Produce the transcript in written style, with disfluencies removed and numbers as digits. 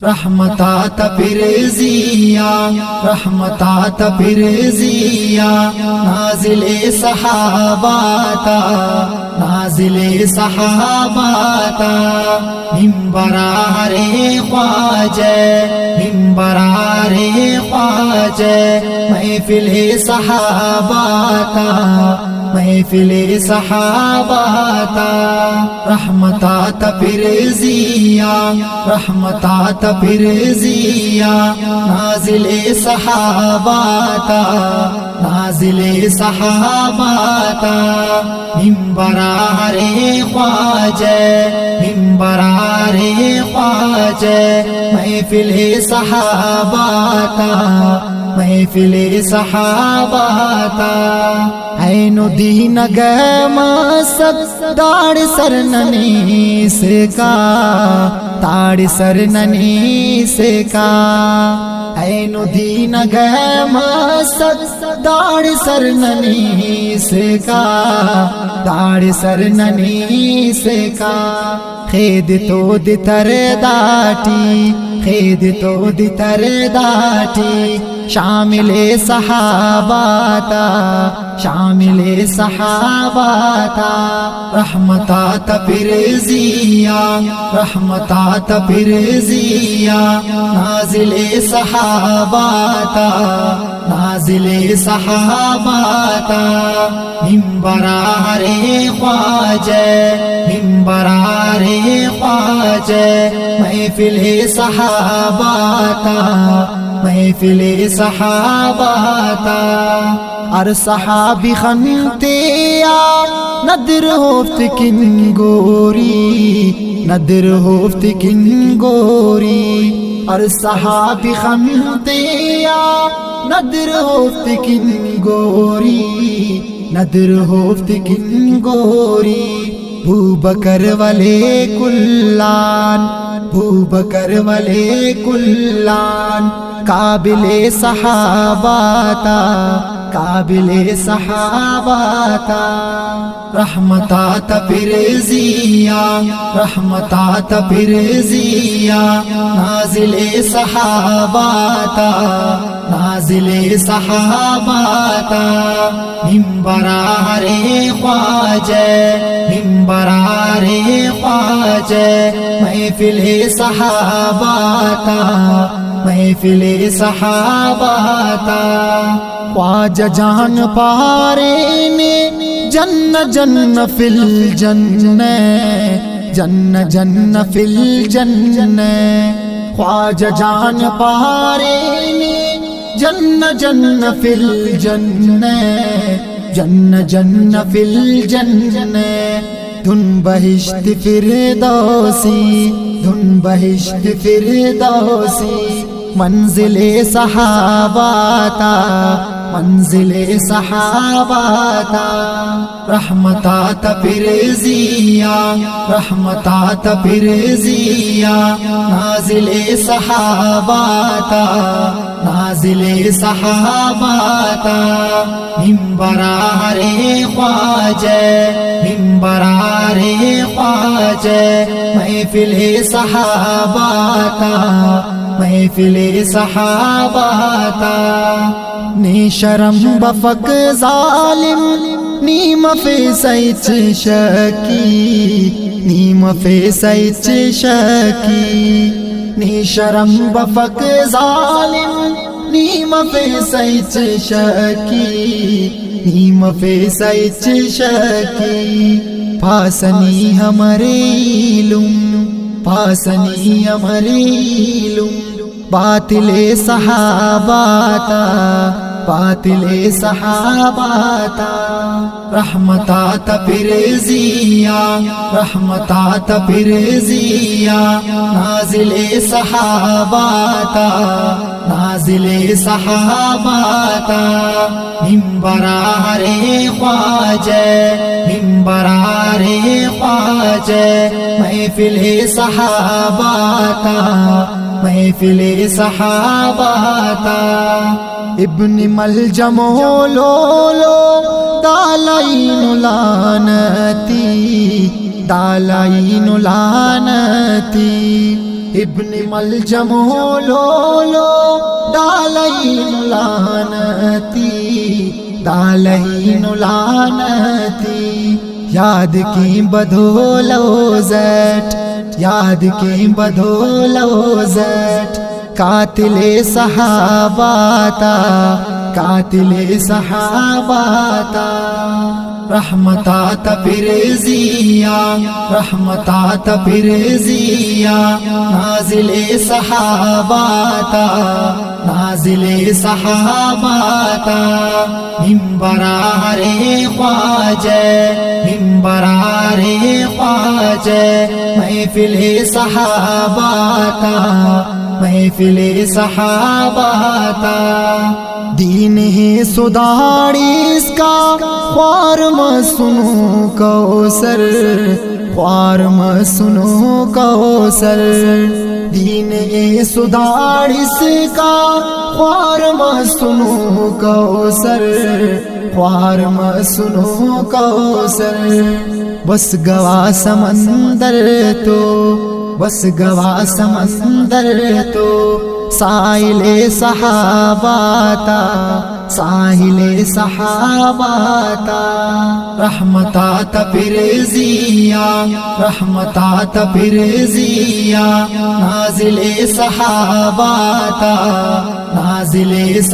رحمتات پرزیا رحمتات پرزیا نازل صحاباتا نازل صحاباتا منبرار خواجہ منبرار خواجہ محفل صحاباتا محفل صحاباتا رحمتات پرزیا رحمتات پرزیا نازل صحاباتا نازل صحاباتا منبرار خواجہ منبرار خواجہ محفل صحاباتا محفل صحاباتا عین دین گماسد داڑ سر ننی سے کا تاڑ سر ننی سے کا عین دین گماسد داڑ سر ننی سے کا داڑ سر ننی سے کا خید تو دی تر داٹی خید تو دی تر داٹی شامل صحاباتا شامل صحاباتا رحمتات پرزیا رحمتات پرزیا نازل صحاباتا نازل صحاباتا منبرار خواجہ منبرار خواجہ محفل صحاباتا محفل صحاباتا ار صحابی خنتیا ندر ہوفت کن گوری ندر ہوفت کن گوری ار صحابی خنتیا ندر ہوفت کن گوری ندر ہوفت کن گوری بو بکر والے کلان بو بکر والے کلان قابل صحاباتا قابل صحاباتا رحمتات پرزیا رحمتات پرزیا نازل صحاباتا نازل صحاباتا منبرار خواجہ منبرار خواجہ محفل صحاباتا محفل صحاباتا خواجہ جان پارے نے جن جن فی الجنہ جن جن فی الجنہ خواجہ جان پارے نے جن جن فی الجنہ جن جن فی الجنہ دھن بہشت فردوسی دھن بہشت فردوسی منزل صحاباتا منزل صحاباتا رحمتات پرزیا رحمتات پرزیا نازل صحاباتا نازل صحاباتا منبرار خواجہ منبرار خواجہ محفل صحاباتا محفل صحاباتا نی شرم بفق ظالم نیم فیسیچ شکی نیم فیسیچ شکی نی شرم بفق ظالم نیم فیسیچ شکی نیم فیسیچ شکی پاسنی ہمارے علم پاسنی ہمارے علم باطل صحاباتا باطل صحاباتا رحمتات پرزیا رحمتات پرزیا نازل صحاباتا نازل صحاباتا منبرار خواجہ منبرار خواجہ محفل صحاباتا محفل صحاباتا ابن ملجم لولو دالائین لعنتی دالائین لعنتی ابن ملجم لولو دالین لعنتی دالین لعنتی یاد کی بدولو زٹ یاد کی بدولو زٹ قاتل صحاباتا قاتل صحاباتا رحمتات پرزیا رحمتات پرزیا نازل صحاباتا نازل صحاباتا منبرار خواجہ منبرار خواجہ محفل صحاباتا محفل صحاباتا دین ہے سداڑی اس کا خوار سنو کوثر خوار سنو کوثر دین ہے سداڑی اس کا خوار سنو کوثر خوار سنو کوثر بس گوا سمندر تو بس گوا سمندر تو ساحل صحاباتا ساحل صحاباتا رحمتات پرزیا رحمتات پرزیا نازل صحاباتا نازل